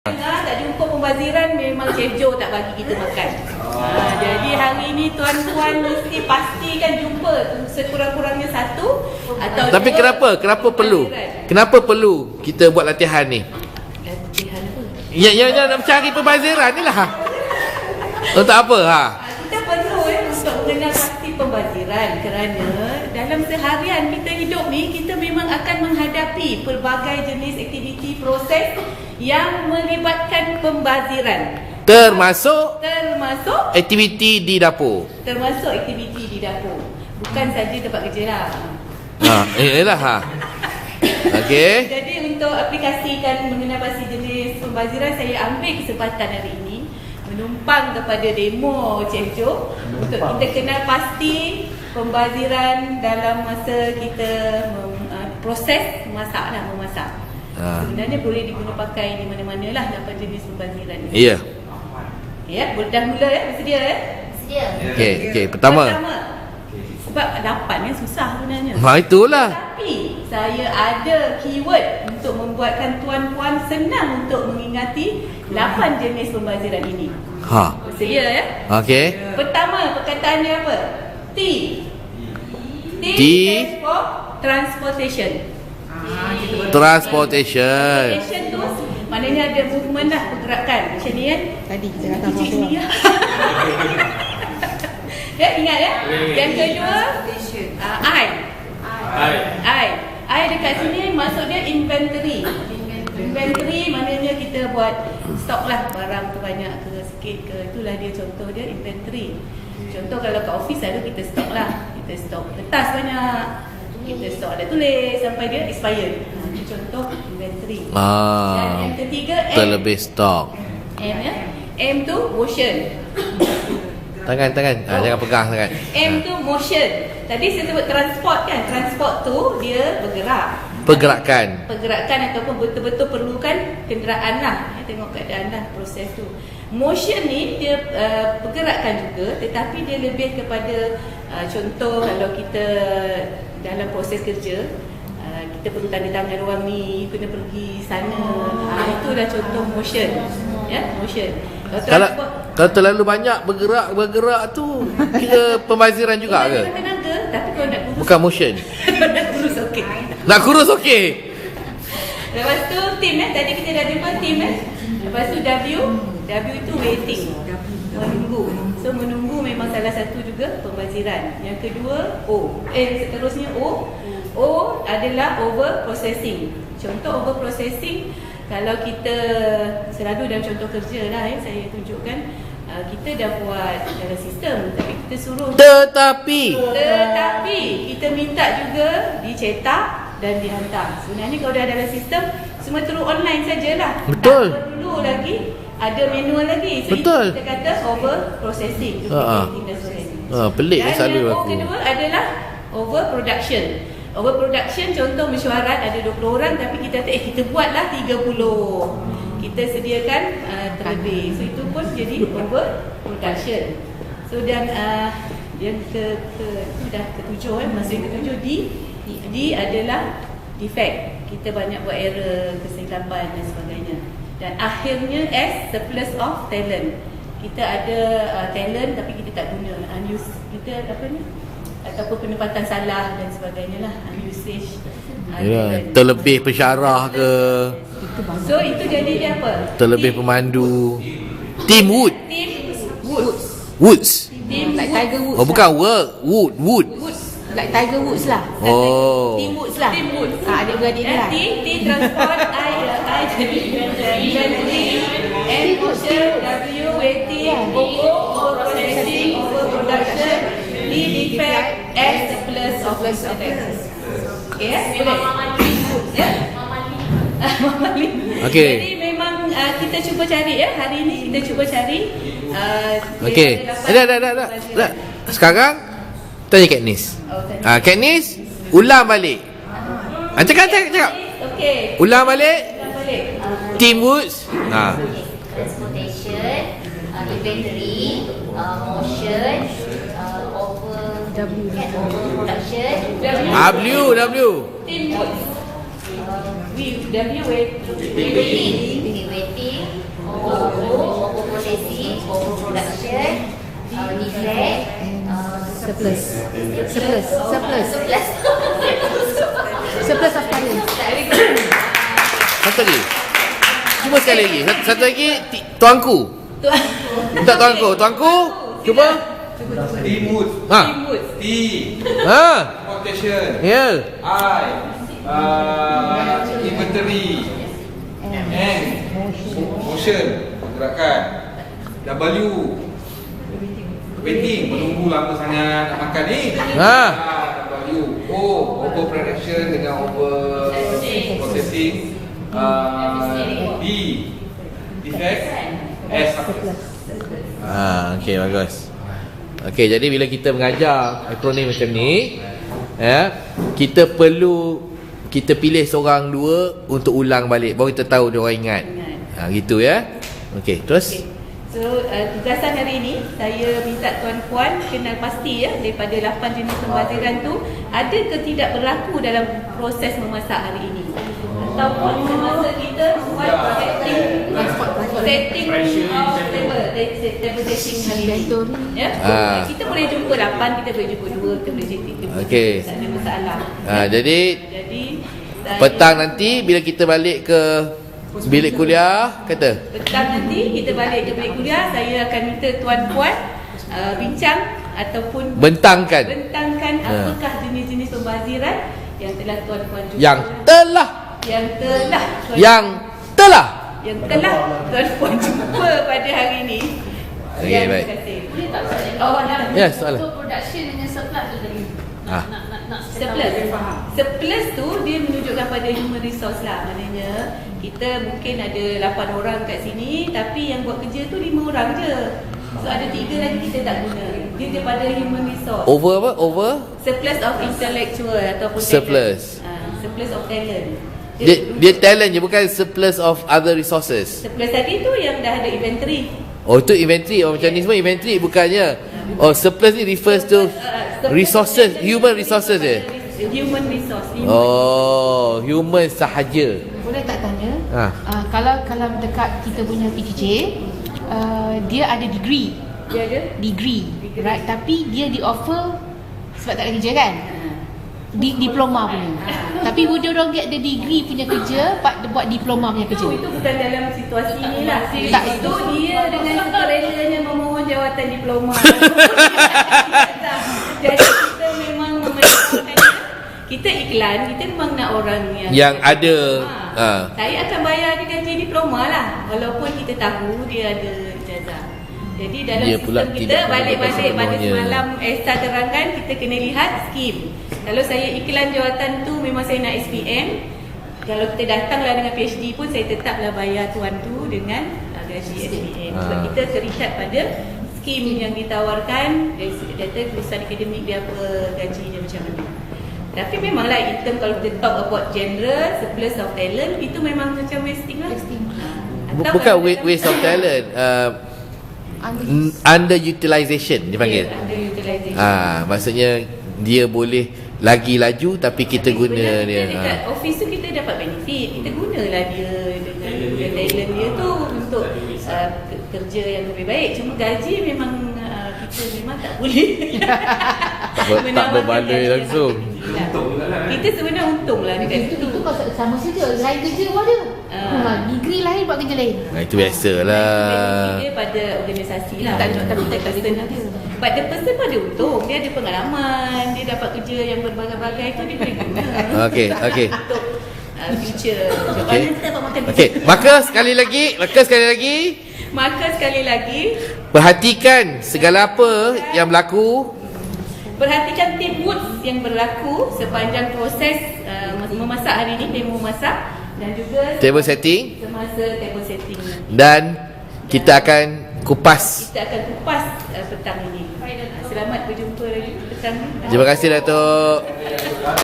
Tak jumpa pembaziran, memang Chef Joe tak bagi kita makan. Jadi hari ni tuan-tuan mesti pastikan jumpa sekurang-kurangnya satu atau Tapi dua. kenapa perlu? Kenapa perlu kita buat latihan ni? Latihan apa? Ya nak cari pembaziran ni lah. Untuk apa ha? Kita perlu untuk mengenal pasti pembaziran kerana dalam seharian kita hidup ni kita memang akan menghadapi pelbagai jenis aktiviti proses yang melibatkan pembaziran. Termasuk aktiviti di dapur. Termasuk aktiviti di dapur. Bukan saja tempat kerja lah. Yalah ha. Okey. Jadi untuk aplikasikan mengenal pasti jenis pembaziran, saya ambil kesempatan hari ini menumpang kepada demo Chef Joe untuk kita kenal pasti pembaziran dalam masa kita proses memasak. Sebenarnya boleh digunakan pakai di mana-mana lah dapat jenis pembaziran ni. Ya. Ya, dah mula ya? Bersedia ya? Bersedia. Okey, pertama. Sebab dapat susah sebenarnya. Itulah. Tapi saya ada keyword untuk membuatkan tuan-puan senang untuk mengingati 8 jenis pembaziran ini. Bersedia ya? Okey. Pertama, perkataan dia apa? T. T stands for transportation. Transportation tu maknanya ada movement lah, pergerakan. Macam ni kan? Tadi kita kata apa? Ya, ingat ya? Yang kedua, I dekat sini maksud dia inventory. Inventory maknanya kita buat stok lah, barang tu banyak ke sikit ke, itulah dia contoh dia inventory. Contoh kalau kat office selalu kita stok lah, kita stok kertas banyak, kita stok ada tulis sampai dia expired. Itu contoh inventory. Dan yang ketiga terlebih stok. M ya. M tu motion. Tangan jangan pegang sangat. M tu motion. Tadi saya sebut transport kan. Transport tu dia bergerak. Pergerakan ataupun betul-betul perlukan kenderaan lah. Tengok keadaan lah proses tu. Motion ni dia pergerakan juga, tetapi dia lebih kepada contoh kalau kita dalam proses kerja, kita perlu tanda tangan orang ni, kena pergi sana. Itulah contoh motion. Ya, motion. Kalau terlalu banyak bergerak tu kira pembaziran juga ke? Tenaga, tapi kalau nak kurus bukan motion. nak kurus okey. Nak kurus okey. Lepas tu team tadi kita dah jumpa team Lepas tu W itu waiting, menunggu. So menunggu memang salah satu juga pembaziran. Yang kedua seterusnya O adalah over processing. Contoh over processing, kalau kita selalu dalam contoh kerja lah saya tunjukkan, kita dah buat dalam sistem, tapi kita suruh tetapi kita minta juga dicetak dan dihantar. Sebenarnya kalau dah dalam sistem semua terus online sajalah. Betul. Tak perlu lagi ada manual lagi. So betul. Kita kata over processing. Pelik dan selalu yang aku. kedua adalah over production. Over production contoh mesyuarat ada 20 orang tapi kita kata kita buatlah 30. Kita sediakan terlebih. So itu pun jadi over production. So dan yang itu dah ketujuh maksud yang ketujuh D adalah defect. Kita banyak buat error, kesilapan dan sebagainya. Dan akhirnya S, surplus of talent. Kita ada talent tapi kita tak guna, unused. Kita apa ni? Ataupun penempatan salah dan sebagainya lah, unusage. Terlebih pensyarah ke. So itu jadi dia apa? Terlebih pemandu. Team Woods. Team like Tiger Woods. Bukan Wood. Like Tiger Woods lah. Team Woods lah. Adik-beradik dia lah. T transport, I jadi inventory, N motion, W waiting, O processing, over production, D defect, S surplus of talent. Okay, Okay. Jadi memang kita cuba cari hari ini kita cuba cari. Okey. Dah. Sekarang tanya Katniss. Katniss, ulang balik. Cakap. Okey. Ulang balik. Team Woods. Transportation, inventory, motion, over production, W. Team Woods. W waiting. defect, surplus. Surplus of talent. Satu lagi. Cuba sekali lagi. Satu lagi, tuanku. Minta tuanku. Cuba. Teamwood. Ha. T. Ha. Transportation. Ya. I. Inventory. N. Motion. Gerakan. W. Waiting. Menunggu lama sangat nak makan ni. Ha. W. O. Overproduction dengan over processing. D. Defect. S. Okey, bagus. Okey, jadi bila kita mengajar akronim macam ni, kita pilih seorang dua untuk ulang balik, baru kita tahu dia orang ingat. Gitu ya. Okey, terus. So tugasan hari ini saya minta tuan-puan kenal pasti daripada 8 jenis pembaziran tu ada ke tidak berlaku dalam proses memasak hari ini. Ataupun semasa kita buat setting table setting hari ini. Kita boleh jumpa 8, kita boleh jumpa 2, kita boleh jumpa 3. Okey. Tak ada masalah. Jadi petang nanti bila kita balik ke bilik kuliah, kata petang nanti kita balik ke bilik kuliah, saya akan minta tuan-puan bincang ataupun bentangkan apakah jenis-jenis pembaziran yang telah tuan-puan jumpa, yang telah tuan-puan jumpa pada hari ini. Okey, baik. Terima kasih. Ya, soalan. Untuk production dengan surplus tu tadi. Surplus tu dia menunjukkan pada human resource lah. Maknanya kita mungkin ada 8 orang kat sini, tapi yang buat kerja tu 5 orang je. So ada 3 lagi kita tak guna. Dia daripada human resource. Over Surplus of intellectual ataupun surplus. surplus of talent. Dia talent je, bukan surplus of other resources. Surplus tadi tu yang dah ada inventory. Oh, itu inventory. Macam ni semua inventory bukannya. Oh, surplus ni refers to resources, human resources je. Human resource. Oh, human sahaja. Boleh tak tanya? Kalau dekat kita punya PTJ, dia ada degree. Dia ada Degree. Right, tapi dia di offer sebab tak ada kerja kan? Diploma punya. Tapi would you don't get the degree punya kerja, buat diploma punya kerja? Itu bukan dalam situasi ni lah. Itu dia dengan sukarelanya memohon jawatan diploma. Jadi kita memang kita iklan, kita memang nak orang yang ada. Saya akan bayar dia gaji diploma lah, walaupun kita tahu dia ada ijazah. Jadi dalam dia sistem kita balik-balik pada semalam Esta terangkan, kita kena lihat skim. Kalau saya iklan jawatan tu memang saya nak SPM. Kalau kita datanglah dengan PhD pun saya tetaplah bayar tuan tu dengan gaji SPM. Sebab kita terikat pada skim yang ditawarkan. Data tulisan akademik dia apa, gaji dia macam mana. Tapi memanglah in term kalau kita talk about general surplus of talent, itu memang macam wasting lah. Bukan waste of talent, underutilization dia panggil. Maksudnya dia boleh lagi laju tapi kita guna dia. Dekat office tu kita dapat benefit, kita gunalah dia dengan talent dia tu untuk kerja yang lebih baik. Cuma gaji memang kita memang tak boleh. Tak berbaloi langsung. Kita sebenarnya untung lah dekat situ. Itu sama saja, lain kerja pun ada. Degree lain buat kerja lain. Itu biasalah. Dia pada organisasi lah. Tapi tak person ada. But the person pun ada untung. Dia ada pengalaman, dia dapat kerja yang berbagai-bagai, itu dia boleh guna. Okey. Untuk future. Okey. Maka sekali lagi perhatikan segala apa yang berlaku. Perhatikan teamwork yang berlaku sepanjang proses memasak hari ini, demo memasak, dan juga table setting. Semasa table setting. Dan kita akan kupas petang ini. Selamat berjumpa lagi petang ini. Terima kasih Datuk.